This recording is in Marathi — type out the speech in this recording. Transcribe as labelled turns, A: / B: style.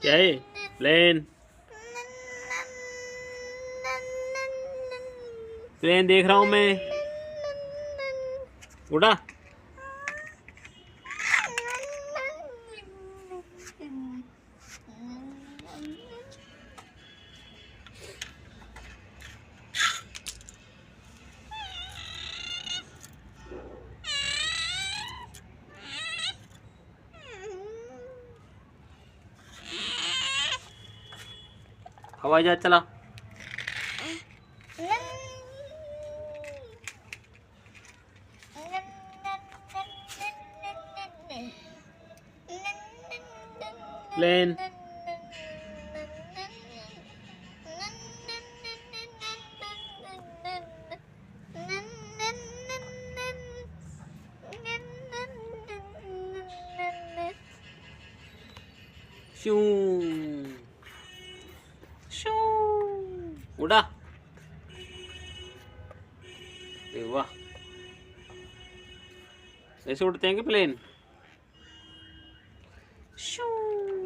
A: क्या है? प्लेन। प्लेन देख रहा हूँ मैं। उड़ा। हवाई जहाज चला। प्लेन। Shoe shoe. उड़ा। अरे वाह, ऐसे उड़ते हैं कि प्लेन। शू।